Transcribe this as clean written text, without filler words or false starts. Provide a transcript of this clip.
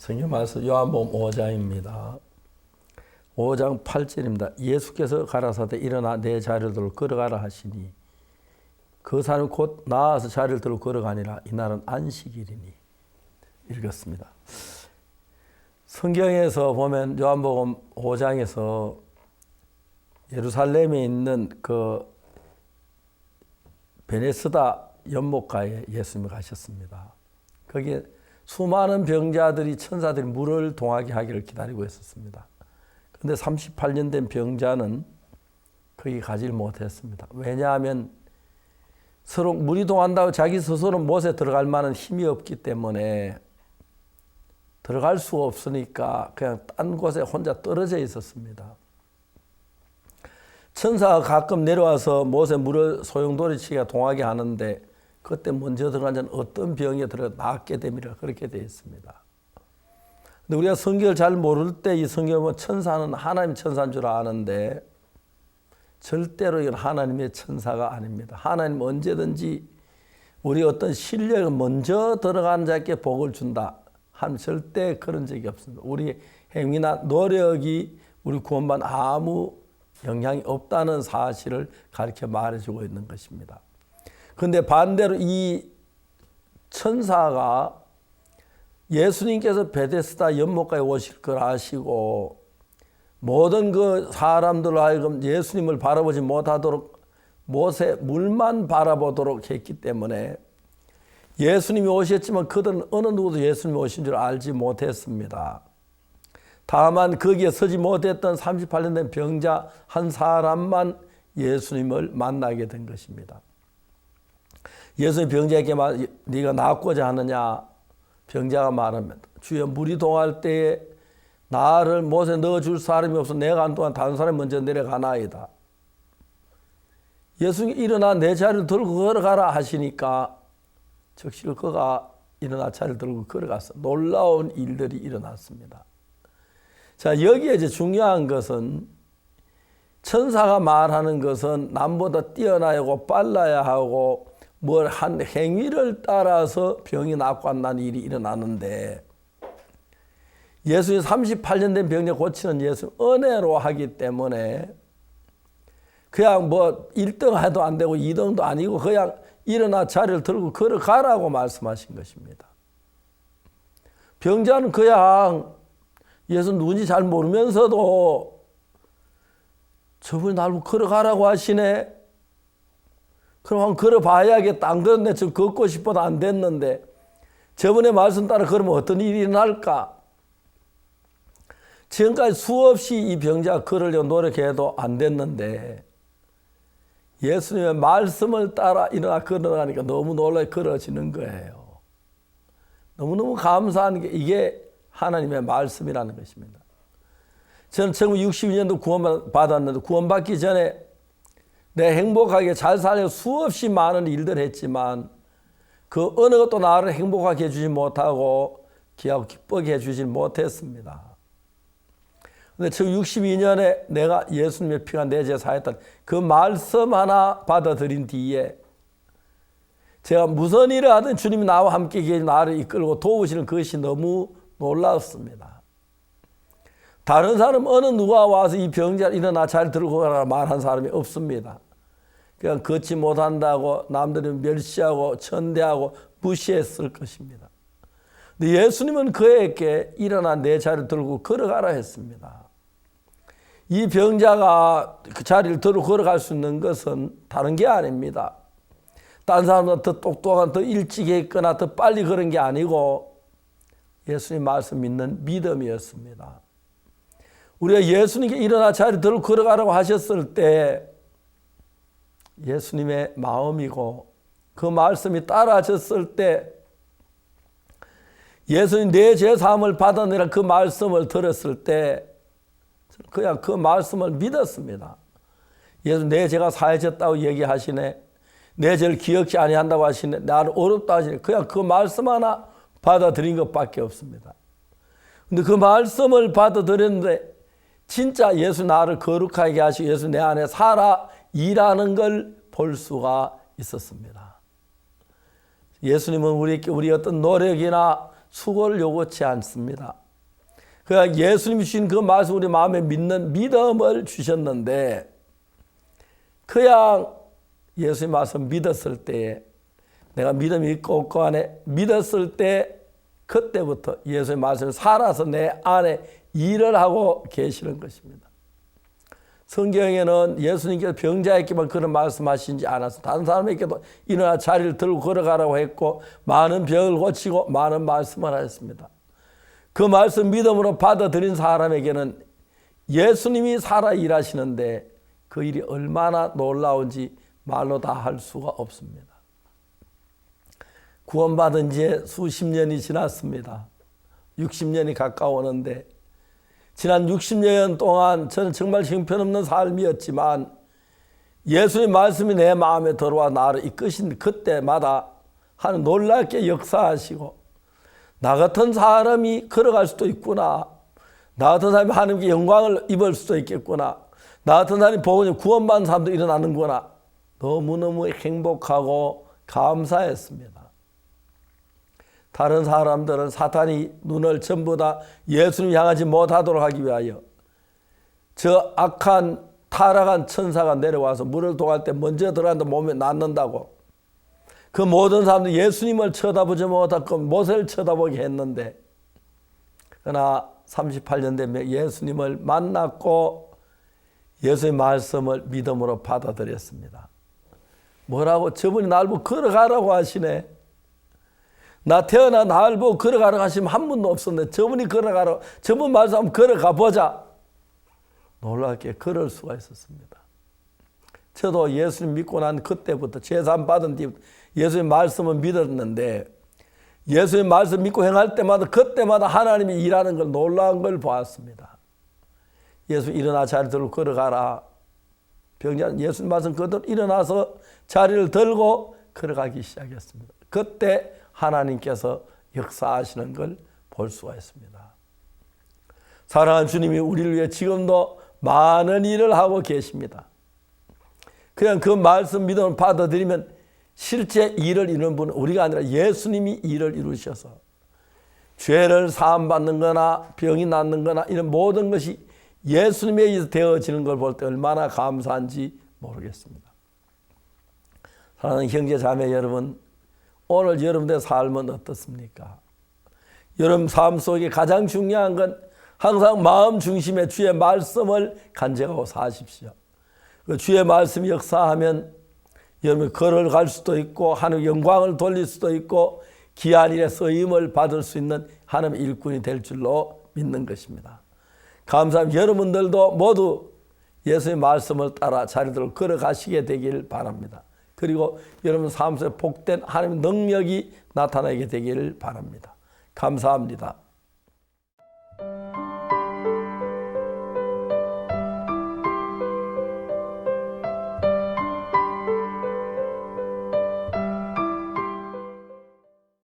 성경 말씀 요한복음 5장입니다. 5장 8절입니다. 예수께서 가라사대 일어나 내 자리를 들고 걸어가라 하시니 그 사람이 곧 나아서 자리를 들고 걸어가니라. 이날은 안식일이니. 읽었습니다. 성경에서 보면 요한복음 5장에서 예루살렘에 있는 그 베네스다 연못가에 예수님이 가셨습니다. 거기에 수많은 병자들이 천사들이 물을 동하게 하기를 기다리고 있었습니다. 그런데 38년 된 병자는 거기 가지를 못했습니다. 왜냐하면 서로 물이 동한다고 자기 스스로는 못에 들어갈 만한 힘이 없기 때문에 들어갈 수가 없으니까 그냥 딴 곳에 혼자 떨어져 있었습니다. 천사가 가끔 내려와서 못에 물을 소용돌이치기가 동하게 하는데 그때 먼저 들어간 자는 어떤 병에 들어가 낫게 됩니다. 그렇게 되어 있습니다. 근데 우리가 성경을 잘 모를 때 이 성경을 보면 천사는 하나님 천사인 줄 아는데 절대로 이건 하나님의 천사가 아닙니다. 하나님 언제든지 우리 어떤 실력을 먼저 들어가는 자에게 복을 준다 하면 절대 그런 적이 없습니다. 우리 행위나 노력이 우리 구원만 아무 영향이 없다는 사실을 가르쳐 말해주고 있는 것입니다. 그런데 반대로 이 천사가 예수님께서 베데스다 연못가에 오실 걸 아시고 모든 그 사람들로 하여금 예수님을 바라보지 못하도록 못에 물만 바라보도록 했기 때문에 예수님이 오셨지만 그들은 어느 누구도 예수님이 오신 줄 알지 못했습니다. 다만 거기에 서지 못했던 38년 된 병자 한 사람만 예수님을 만나게 된 것입니다. 예수님 병자에게 네가 낫고자 하느냐? 병자가 말하면 주여 물이 동할 때에 나를 못에 넣어줄 사람이 없어 내가 안 동안 다른 사람이 먼저 내려가나이다. 예수님이 일어나 내 자리를 들고 걸어가라 하시니까 즉시 그가 일어나 자리를 들고 걸어갔어. 놀라운 일들이 일어났습니다. 자, 여기에 이제 중요한 것은 천사가 말하는 것은 남보다 뛰어나고 빨라야 하고 뭘 한 행위를 따라서 병이 낫고 안 나는 일이 일어나는데 예수님 38년 된 병자 고치는 예수 은혜로 하기 때문에 그냥 뭐 1등 해도 안 되고 2등도 아니고 그냥 일어나 자리를 들고 걸어가라고 말씀하신 것입니다. 병자는 그냥 예수 누군지 잘 모르면서도 저분이 날 걸어가라고 하시네. 그럼 한번 걸어봐야겠다. 안 그런데 저 걷고 싶어도 안 됐는데 저번에 말씀 따라 걸으면 어떤 일이 일어날까? 지금까지 수없이 이 병자가 걸으려고 노력해도 안 됐는데 예수님의 말씀을 따라 일어나 걸어가니까 너무 놀라 걸어지는 거예요. 너무너무 감사한 게 이게 하나님의 말씀이라는 것입니다. 저는 1962년도 구원받았는데 구원받기 전에 내 행복하게 잘 살려 수없이 많은 일들을 했지만 그 어느 것도 나를 행복하게 해주지 못하고 기하고 기쁘게 해주지 못했습니다. 근데 1962년에 내가 예수님의 피가 내 죄 사했던 그 말씀 하나 받아들인 뒤에 제가 무슨 일을 하든 주님이 나와 함께 계시 나를 이끌고 도우시는 것이 너무 놀라웠습니다. 다른 사람 어느 누가 와서 이 병자를 일어나 잘 들고 가라 말한 사람이 없습니다. 그냥 걷지 못한다고 남들은 멸시하고 천대하고 무시했을 것입니다. 근데 예수님은 그에게 일어나 내 자리를 들고 걸어가라 했습니다. 이 병자가 그 자리를 들고 걸어갈 수 있는 것은 다른 게 아닙니다. 다른 사람보다 더 똑똑한 더 일찍 했거나 더 빨리 걸은 게 아니고 예수님 말씀 믿는 믿음이었습니다. 우리가 예수님께 일어나 자리 들고 걸어가라고 하셨을 때 예수님의 마음이고 그 말씀이 따라졌을 때 예수님 내 죄 사함을 받아내라 그 말씀을 들었을 때 그냥 그 말씀을 믿었습니다. 예수 내 죄가 사해졌다고 얘기하시네. 내 죄를 기억지 아니한다고 하시네. 나를 어렵다 하시네. 그냥 그 말씀 하나 받아들인 것밖에 없습니다. 근데 그 말씀을 받아들였는데 진짜 예수 나를 거룩하게 하시고 예수 내 안에 살아 일하는 걸 볼 수가 있었습니다. 예수님은 우리 어떤 노력이나 수고를 요구치 않습니다. 그냥 예수님이 주신 그 말씀 우리 마음에 믿는 믿음을 주셨는데 그냥 예수님 말씀 믿었을 때에 내가 믿음이 있고 없고 안에 믿었을 때 그때부터 예수의 말씀을 살아서 내 안에 일을 하고 계시는 것입니다. 성경에는 예수님께서 병자에게만 그런 말씀하시지 않아서 다른 사람에게도 일어나 자리를 들고 걸어가라고 했고 많은 병을 고치고 많은 말씀을 하셨습니다. 그 말씀 믿음으로 받아들인 사람에게는 예수님이 살아 일하시는데 그 일이 얼마나 놀라운지 말로 다 할 수가 없습니다. 구원받은 지 수십 년이 지났습니다. 60년이 가까워오는데 지난 60년 동안 저는 정말 형편없는 삶이었지만 예수의 말씀이 내 마음에 들어와 나를 이끄신 그때마다 하나님 놀랍게 역사하시고 나 같은 사람이 걸어갈 수도 있구나. 나 같은 사람이 하나님께 영광을 입을 수도 있겠구나. 나 같은 사람이 복음을 구원받는 사람도 일어나는구나. 너무너무 행복하고 감사했습니다. 다른 사람들은 사탄이 눈을 전부 다 예수님 향하지 못하도록 하기 위하여 저 악한 타락한 천사가 내려와서 물을 도갈 때 먼저 들어간다 몸에 낫는다고 그 모든 사람들이 예수님을 쳐다보지 못하고 모세를 쳐다보게 했는데 그러나 38년 되면 예수님을 만났고 예수의 말씀을 믿음으로 받아들였습니다. 뭐라고? 저분이 날 보고 걸어가라고 하시네. 나 태어나 날 보고 걸어가라고 하시면 한 분도 없었는데 저분이 걸어가라고 저분 말씀하면 걸어가 보자. 놀랍게 걸을 수가 있었습니다. 저도 예수님 믿고 난 그때부터 제산 받은 뒤 예수의 말씀을 믿었는데 예수의 말씀 믿고 행할 때마다 그때마다 하나님이 일하는 걸 놀라운 걸 보았습니다. 예수 일어나 자리 들고 걸어가라. 병자 예수님 말씀 그대로 일어나서 자리를 들고 걸어가기 시작했습니다. 그때 하나님께서 역사하시는 걸 볼 수가 있습니다. 사랑하는 주님이 우리를 위해 지금도 많은 일을 하고 계십니다. 그냥 그 말씀 믿음을 받아들이면 실제 일을 이루는 분은 우리가 아니라 예수님이 일을 이루셔서 죄를 사함받는 거나 병이 낫는 거나 이런 모든 것이 예수님에 의해서 되어지는 걸 볼 때 얼마나 감사한지 모르겠습니다. 사랑하는 형제 자매 여러분, 오늘 여러분의 삶은 어떻습니까? 여러분 삶 속에 가장 중요한 건 항상 마음 중심에 주의 말씀을 간직하고 사십시오. 그 주의 말씀이 역사하면 여러분 걸어갈 수도 있고 하나님의 영광을 돌릴 수도 있고 귀한 일에 쓰임을 받을 수 있는 하나님의 일꾼이 될 줄로 믿는 것입니다. 감사합니다. 여러분들도 모두 예수의 말씀을 따라 자리들을 걸어가시게 되길 바랍니다. 그리고 여러분 삶 속에 복된 하나님의 능력이 나타나게 되기를 바랍니다. 감사합니다.